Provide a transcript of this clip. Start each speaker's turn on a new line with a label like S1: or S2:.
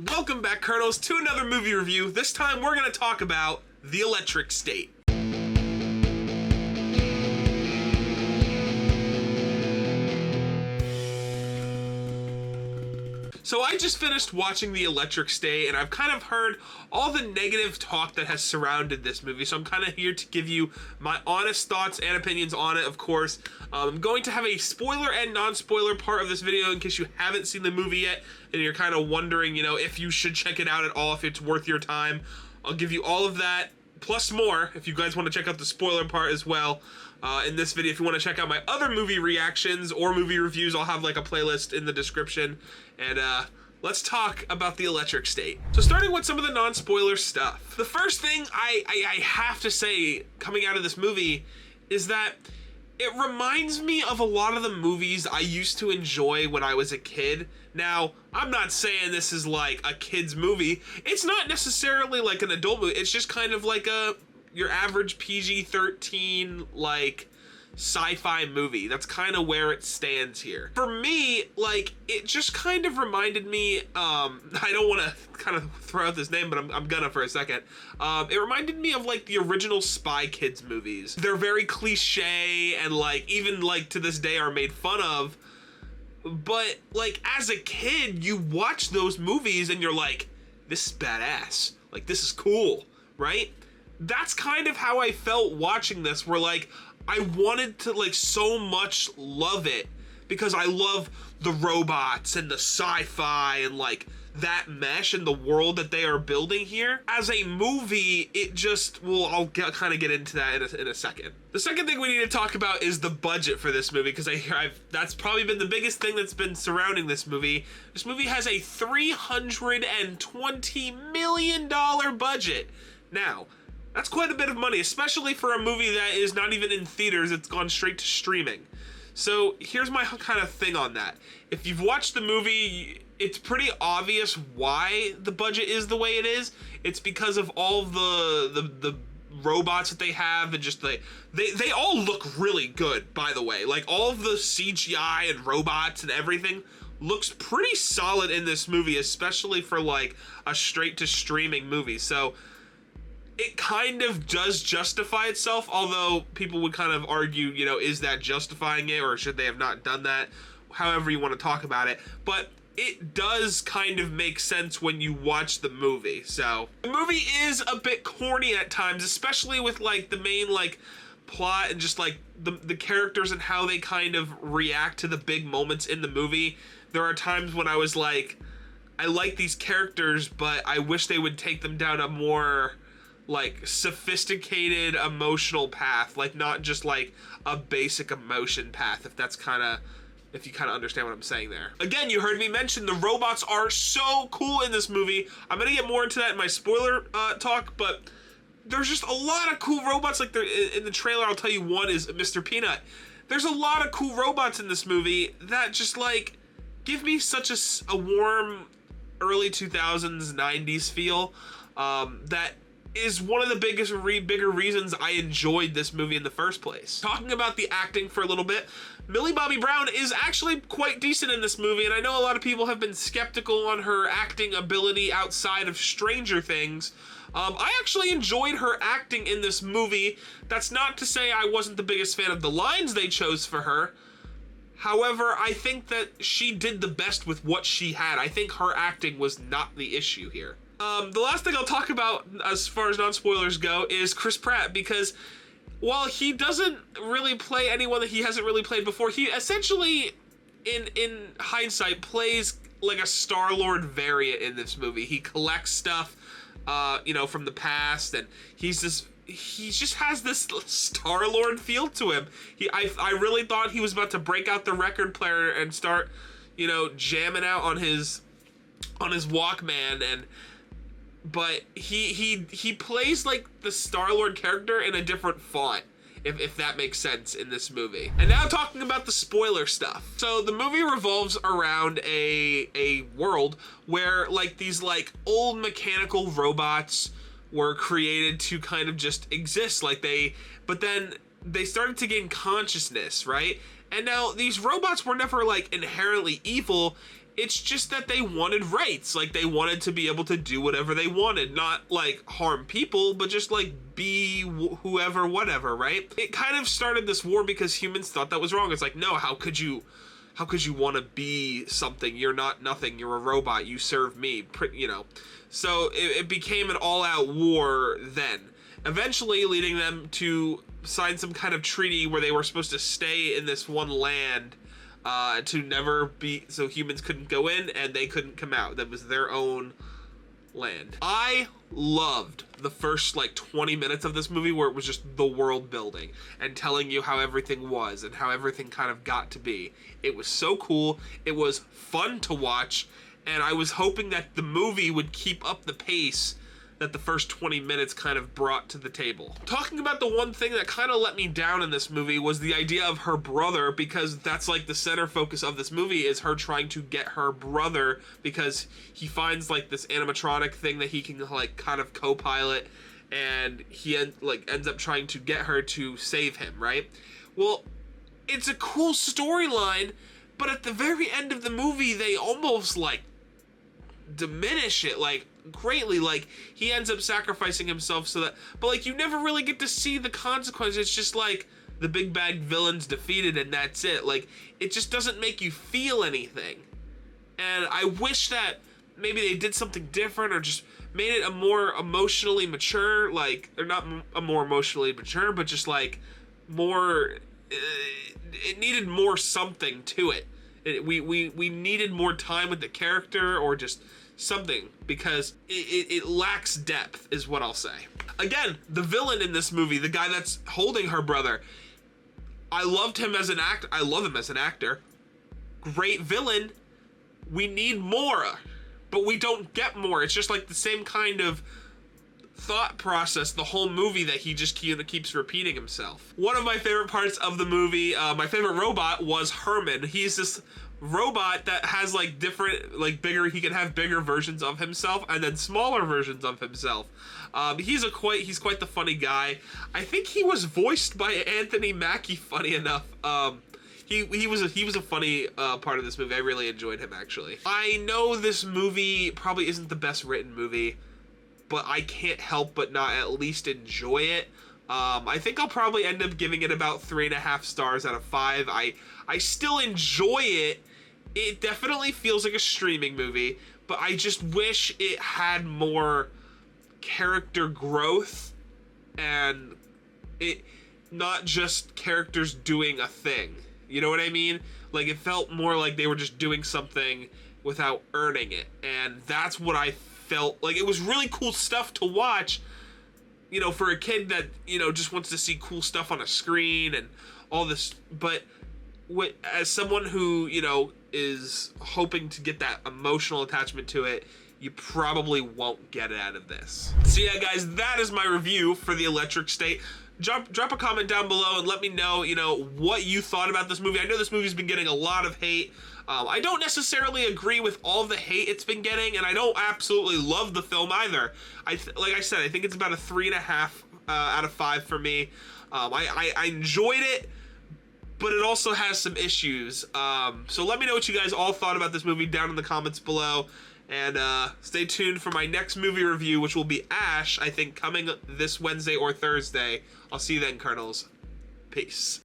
S1: Welcome back, Kernels, to another movie review. This time we're going to talk about The Electric State. So I just finished watching The Electric State, and I've kind of heard all the negative talk that has surrounded this movie, so I'm kind of here to give you my honest thoughts and opinions on it, of course. I'm going to have a spoiler and non-spoiler part of this video in case you haven't seen the movie yet, and you're kind of wondering, if you should check it out at all, if it's worth your time. I'll give you all of that, plus more, if you guys want to check out the spoiler part as well. In this video, if you want to check out my other movie reactions or movie reviews, I'll have like a playlist in the description. And let's talk about The Electric State. So starting with some of the non-spoiler stuff. The first thing I have to say coming out of this movie is that it reminds me of a lot of the movies I used to enjoy when I was a kid. Now, I'm not saying this is like a kid's movie. It's not necessarily like an adult movie. It's just kind of like your average PG-13 like sci-fi movie. That's kind of where it stands here. For me, like, it just kind of reminded me, I don't want to kind of throw out this name, but I'm gonna for a second. It reminded me of like the original Spy Kids movies. They're very cliche and like even like to this day are made fun of. But like as a kid, you watch those movies and you're like, this is badass. Like this is cool, right? That's kind of how I felt watching this, where like I wanted to like so much love it because I love the robots and the sci-fi and like that mesh and the world that they are building here. As a movie, it just, well, I'll kind of get into that in a second. The second thing we need to talk about is the budget for this movie, because that's probably been the biggest thing that's been surrounding this movie. This movie has a $320 million budget. Now, that's quite a bit of money, especially for a movie that is not even in theaters, it's gone straight to streaming. So here's my kind of thing on that. If you've watched the movie, it's pretty obvious why the budget is the way it is. It's because of all the robots that they have, and just they all look really good, by the way. Like all of the CGI and robots and everything looks pretty solid in this movie, especially for like a straight to streaming movie. So it kind of does justify itself, although people would kind of argue, is that justifying it, or should they have not done that? However you want to talk about it. But it does kind of make sense when you watch the movie. So the movie is a bit corny at times, especially with like the main like plot and just like the characters and how they kind of react to the big moments in the movie. There are times when I was like, I like these characters, but I wish they would take them down a more like sophisticated emotional path, like not just like a basic emotion path, if you kind of understand what I'm saying there. Again, you heard me mention the robots are so cool in this movie. I'm gonna get more into that in my spoiler talk, but there's just a lot of cool robots. Like in the trailer, I'll tell you one is Mr. Peanut. There's a lot of cool robots in this movie that just like give me such a warm early 2000s 90s feel that is one of the bigger reasons I enjoyed this movie in the first place. Talking about the acting for a little bit, Millie Bobby Brown is actually quite decent in this movie, and I know a lot of people have been skeptical on her acting ability outside of Stranger Things. I actually enjoyed her acting in this movie. That's not to say I wasn't the biggest fan of the lines they chose for her. However, I think that she did the best with what she had. I think her acting was not the issue here. The last thing I'll talk about as far as non-spoilers go is Chris Pratt, because while he doesn't really play anyone that he hasn't really played before, he essentially, in hindsight, plays like a Star-Lord variant in this movie. He collects stuff, from the past, and he just has this Star-Lord feel to him. I really thought he was about to break out the record player and start, jamming out on his Walkman, but he plays like the Star-Lord character in a different font, if that makes sense in this movie. And now talking about the spoiler stuff. So the movie revolves around a world where like these like old mechanical robots were created to kind of just exist, but then they started to gain consciousness, right? And now these robots were never like inherently evil. It's just that they wanted rights. Like, they wanted to be able to do whatever they wanted, not like harm people, but just like be whoever, whatever, right? It kind of started this war because humans thought that was wrong. It's like, no, how could you want to be something? You're not nothing. You're a robot. You serve me, you know. So it became an all-out war then, eventually leading them to sign some kind of treaty where they were supposed to stay in this one land, to never be, so humans couldn't go in and they couldn't come out. That was their own land. I loved the first like 20 minutes of this movie where it was just the world building and telling you how everything was and how everything kind of got to be. It was so cool. It was fun to watch, and I was hoping that the movie would keep up the pace that the first 20 minutes kind of brought to the table. Talking about the one thing that kind of let me down in this movie was the idea of her brother, because that's like the center focus of this movie, is her trying to get her brother, because he finds like this animatronic thing that he can like kind of co-pilot, and he ends up trying to get her to save him, right? Well, it's a cool storyline, but at the very end of the movie, they almost like diminish it like greatly. Like, he ends up sacrificing himself so that, but like, you never really get to see the consequences. It's just like the big bad villain's defeated and that's it. Like, it just doesn't make you feel anything. And I wish that maybe they did something different or just made it a more emotionally mature, like, or not a more emotionally mature, but just like more, it needed more something to it. We needed more time with the character, or just something, because it lacks depth, is what I'll say. Again, the villain in this movie, the guy that's holding her brother, I loved him as an actor. I love him as an actor. Great villain. We need more, but we don't get more. It's just like the same kind of thought process the whole movie that he just keeps repeating himself. One of my favorite parts of the movie, my favorite robot, was Herman. He's this robot that has like different, like bigger, he can have bigger versions of himself and then smaller versions of himself. He's quite the funny guy. I think he was voiced by Anthony Mackie, funny enough. He was a funny part of this movie. I really enjoyed him, actually. I know this movie probably isn't the best written movie, but I can't help but not at least enjoy it. I think I'll probably end up giving it about 3.5 stars out of 5. I still enjoy it. It definitely feels like a streaming movie, but I just wish it had more character growth and it not just characters doing a thing. You know what I mean? Like, it felt more like they were just doing something without earning it, and that's what I felt like. It was really cool stuff to watch, you know, for a kid that, you know, just wants to see cool stuff on a screen and all this, but as someone who, you know, is hoping to get that emotional attachment to it, you probably won't get it out of this. So yeah, guys, that is my review for The Electric State. Drop a comment down below and let me know, you know, what you thought about this movie. I know this movie's been getting a lot of hate. I don't necessarily agree with all the hate it's been getting, and I don't absolutely love the film either. Like I said, I think it's about a 3.5 out of 5 for me. I enjoyed it, but it also has some issues. So let me know what you guys all thought about this movie down in the comments below. And stay tuned for my next movie review, which will be Ash, I think, coming this Wednesday or Thursday. I'll see you then, Kernels. Peace.